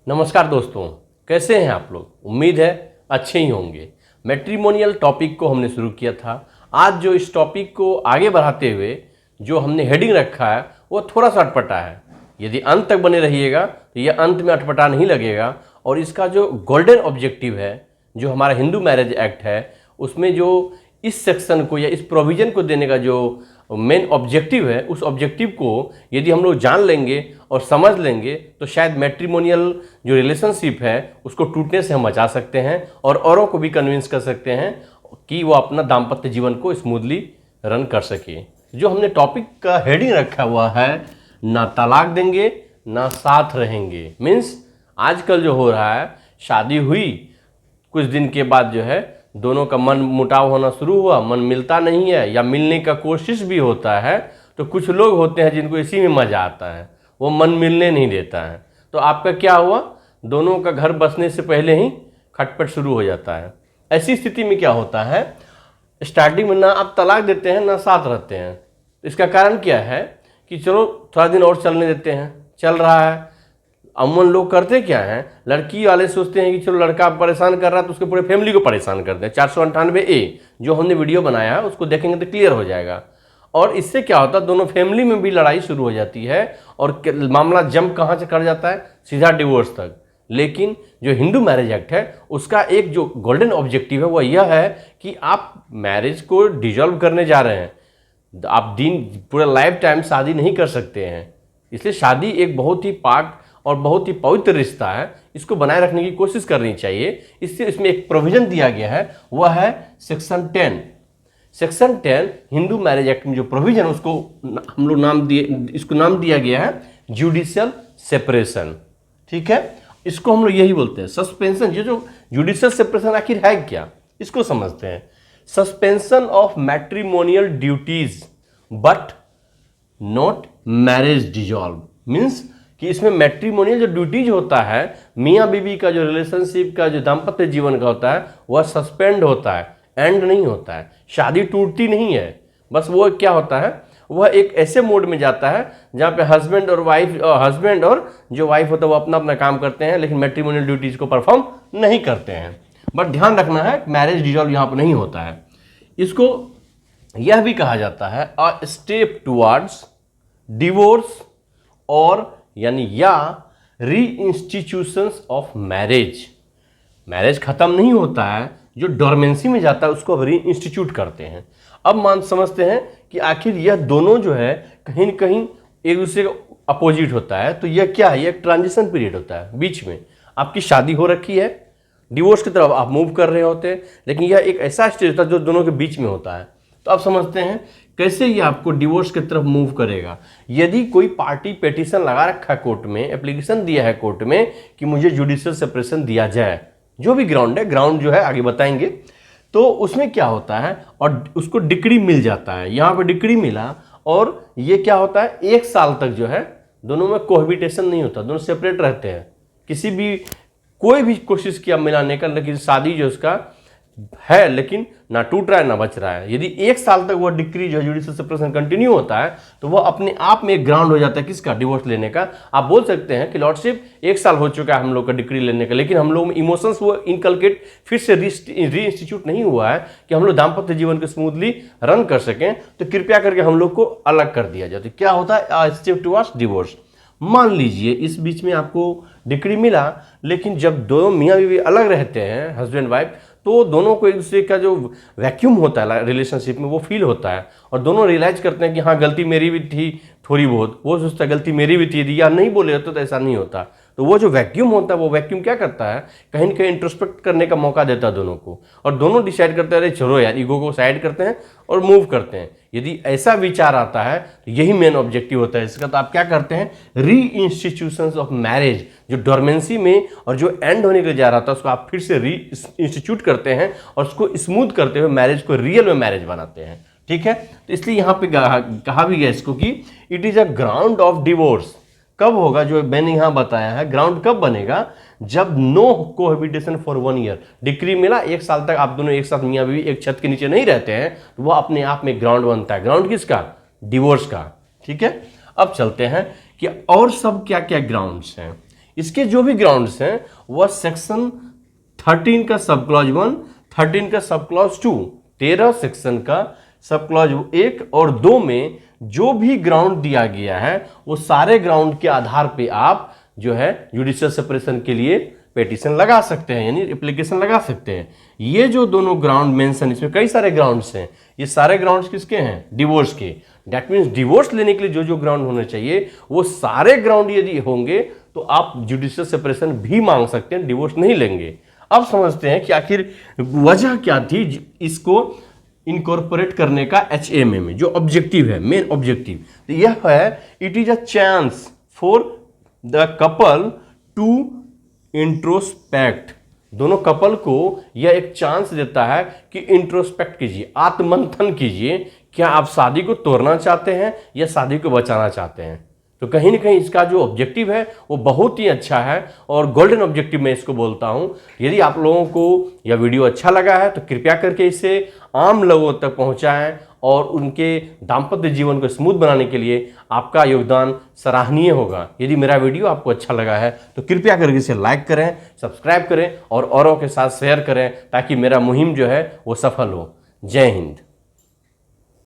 नमस्कार दोस्तों, कैसे हैं आप लोग। उम्मीद है अच्छे ही होंगे। मैट्रिमोनियल टॉपिक को हमने शुरू किया था। आज जो इस टॉपिक को आगे बढ़ाते हुए जो हमने हेडिंग रखा है वो थोड़ा सा अटपटा है। यदि अंत तक बने रहिएगा तो यह अंत में अटपटा नहीं लगेगा। और इसका जो गोल्डन ऑब्जेक्टिव है, जो हमारा हिंदू मैरिज एक्ट है, उसमें जो इस सेक्शन को या इस प्रोविज़न को देने का जो मेन ऑब्जेक्टिव है, उस ऑब्जेक्टिव को यदि हम लोग जान लेंगे और समझ लेंगे तो शायद मैट्रिमोनियल जो रिलेशनशिप है उसको टूटने से हम बचा सकते हैं और औरों को भी कन्विंस कर सकते हैं कि वो अपना दाम्पत्य जीवन को स्मूथली रन कर सके। जो हमने टॉपिक का हेडिंग रखा हुआ है, ना तलाक देंगे ना साथ रहेंगे। मीन्स आजकल जो हो रहा है, शादी हुई कुछ दिन के बाद जो है दोनों का मन मुटाव होना शुरू हुआ, मन मिलता नहीं है या मिलने का कोशिश भी होता है तो कुछ लोग होते हैं जिनको इसी में मज़ा आता है, वो मन मिलने नहीं देता है। तो आपका क्या हुआ, दोनों का घर बसने से पहले ही खटपट शुरू हो जाता है। ऐसी स्थिति में क्या होता है, स्टार्टिंग में ना आप तलाक देते हैं ना साथ रहते हैं। इसका कारण क्या है कि चलो थोड़ा दिन और चलने देते हैं, चल रहा है। अमूमन लोग करते क्या हैं, लड़की वाले सोचते हैं कि चलो लड़का परेशान कर रहा है तो उसके पूरे फैमिली को परेशान करते हैं। 498A जो हमने वीडियो बनाया है उसको देखेंगे तो क्लियर हो जाएगा। और इससे क्या होता है, दोनों फैमिली में भी लड़ाई शुरू हो जाती है और मामला जंप कहाँ से कर जाता है, सीधा डिवोर्स तक। लेकिन जो हिंदू मैरिज एक्ट है उसका एक जो गोल्डन ऑब्जेक्टिव है वो यह है कि आप मैरिज को डिजॉल्व करने जा रहे हैं, आप दिन पूरा लाइफ टाइम शादी नहीं कर सकते हैं। इसलिए शादी एक बहुत ही पाक और बहुत ही पवित्र रिश्ता है, इसको बनाए रखने की कोशिश करनी चाहिए। इससे इसमें एक प्रोविजन दिया गया है, वह है section 10। Section 10 Hindu marriage act में जो प्रोविजन है उसको हम लोग इसको नाम दिया गया है जुडिशियल सेपरेशन। ठीक है, इसको हम लोग यही बोलते हैं सस्पेंशन। ये जो जुडिशियल सेपरेशन आखिर है क्या, इसको समझते हैं। Suspension of matrimonial duties but not marriage dissolve. Means कि इसमें मैट्रिमोनियल जो ड्यूटीज होता है, मियाँ बीवी का जो रिलेशनशिप का जो दाम्पत्य जीवन का होता है वह सस्पेंड होता है, एंड नहीं होता है। शादी टूटती नहीं है, बस वो क्या होता है, वह एक ऐसे मोड में जाता है जहाँ पे हस्बैंड और जो वाइफ होता है वो अपना अपना काम करते हैं, लेकिन मैट्रिमोनियल ड्यूटीज को परफॉर्म नहीं करते हैं। बट ध्यान रखना है, मैरिज डिजॉल्व यहाँ पर नहीं होता है। इसको यह भी कहा जाता है अ स्टेप टुवर्ड्स डिवोर्स और यानी या री इंस्टीट्यूशंस ऑफ मैरिज। मैरिज खत्म नहीं होता है, जो डोरमेंसी में जाता है उसको अब री इंस्टीट्यूट करते हैं। अब समझते हैं कि आखिर यह दोनों जो है कहीं न कहीं एक दूसरे का अपोजिट होता है। तो यह क्या है, यह एक ट्रांजिशन पीरियड होता है। बीच में आपकी शादी हो रखी है, डिवोर्स की तरफ आप मूव कर रहे होते हैं, लेकिन यह एक ऐसा स्टेज होता है जो दोनों के बीच में होता है। तो आप समझते हैं कैसे ये आपको डिवोर्स की तरफ मूव करेगा। यदि कोई पार्टी पेटिशन लगा रखा है कोर्ट में, एप्लीकेशन दिया है कोर्ट में कि मुझे जुडिशियल सेपरेशन दिया जाए, जो भी ग्राउंड है, ग्राउंड जो है आगे बताएंगे, तो उसमें क्या होता है और उसको डिक्री मिल जाता है। यहाँ पर डिक्री मिला और ये क्या होता है, 1 साल तक जो है दोनों में कोहबिटेशन नहीं होता, दोनों सेपरेट रहते हैं। कोई भी कोशिश किया मिलाने का, लेकिन शादी जो उसका है लेकिन ना टूट रहा है ना बच रहा है। यदि 1 साल तक वह डिक्री जो है जुडिशियल सेपरेशन कंटिन्यू होता है तो वह अपने आप में एक ग्राउंड हो जाता है किसका, डिवोर्स लेने का। आप बोल सकते हैं कि लॉर्डशिप 1 साल हो चुका है हम लोग का डिक्री लेने का, लेकिन हम लोग में इमोशंस वो इनकलकेट फिर से री इंस्टीट्यूट नहीं हुआ है कि हम लोग दाम्पत्य जीवन को स्मूथली रन कर सकें, तो कृपया करके हम लोग को अलग कर दिया जाए। तो क्या होता है, स्टेप टुवर्ड्स डिवोर्स। मान लीजिए इस बीच में आपको डिक्री मिला, लेकिन जब दोनों मियाँ बीवी अलग रहते हैं, हस्बैंड वाइफ, तो दोनों को एक दूसरे का जो वैक्यूम होता है रिलेशनशिप में वो फील होता है और दोनों रियलाइज करते हैं कि हाँ गलती मेरी भी थी थोड़ी बहुत। वो सोचता है गलती मेरी भी थी, या नहीं बोले होते तो ऐसा नहीं होता। तो वो जो वैक्यूम होता है, वो वैक्यूम क्या करता है, कहीं ना कहीं इंट्रोस्पेक्ट करने का मौका देता है दोनों को, और दोनों डिसाइड करते हैं अरे चलो यार, ईगो को साइड करते हैं और मूव करते हैं। यदि ऐसा विचार आता है तो यही मेन ऑब्जेक्टिव होता है इसका। तो आप क्या करते हैं, री इंस्टीट्यूशंस ऑफ मैरिज, जो डोरमेंसी में और जो एंड होने के लिए जा रहा था उसको आप फिर से री इंस्टीट्यूट करते हैं और उसको स्मूथ करते हुए मैरिज को रियल में मैरिज बनाते हैं। ठीक है, तो इसलिए यहाँ पे कहा भी गया इसको कि it is a ground of divorce. कब होगा, जो मैंने यहाँ बताया है, ग्राउंड कब बनेगा, जब नो कोहबिटेशन फॉर 1 ईयर। डिक्री मिला, 1 साल तक आप दोनों एक साथ मियाँ बीवी एक छत के नीचे नहीं रहते हैं, तो वह अपने आप में ग्राउंड बनता है। ग्राउंड किसका, डिवोर्स का। ठीक है, अब चलते हैं कि और सब क्या क्या ग्राउंड्स हैं। इसके जो भी ग्राउंड्स हैं वह सेक्शन 13 का सब क्लॉज 1, 13 का सब क्लॉज 2, 13 सेक्शन का सब क्लॉज 1 और 2 में जो भी ग्राउंड दिया गया है वो सारे ग्राउंड के आधार पे आप जो है जुडिशियल सेपरेशन के लिए पेटिशन लगा सकते हैं, यानी एप्लीकेशन लगा सकते हैं। ये जो दोनों ग्राउंड मेंशन, इसमें कई सारे ग्राउंड्स हैं, ये सारे ग्राउंड्स किसके हैं? डिवोर्स के। दैट मीन्स डिवोर्स लेने के लिए जो जो ग्राउंड होने चाहिए वो सारे ग्राउंड यदि होंगे तो आप जुडिशियल सेपरेशन भी मांग सकते हैं, डिवोर्स नहीं लेंगे। अब समझते हैं कि आखिर वजह क्या थी इसको इनकॉर्पोरेट करने का HMA में, जो ऑब्जेक्टिव है, मेन ऑब्जेक्टिव तो यह है, it is a chance for the couple to introspect. दोनों कपल को यह एक चांस देता है कि इंट्रोस्पेक्ट कीजिए, आत्ममंथन कीजिए, क्या आप शादी को तोड़ना चाहते हैं या शादी को बचाना चाहते हैं। तो कहीं ना कहीं इसका जो ऑब्जेक्टिव है वो बहुत ही अच्छा है और गोल्डन ऑब्जेक्टिव मैं इसको बोलता हूं। यदि आप लोगों को यह वीडियो अच्छा लगा है तो कृपया करके इसे आम लोगों तक पहुंचाएं और उनके दाम्पत्य जीवन को स्मूथ बनाने के लिए आपका योगदान सराहनीय होगा। यदि मेरा वीडियो आपको अच्छा लगा है तो कृपया करके इसे लाइक करें, सब्सक्राइब करें और औरों के साथ शेयर करें ताकि मेरा मुहिम जो है वो सफल हो। जय हिंद।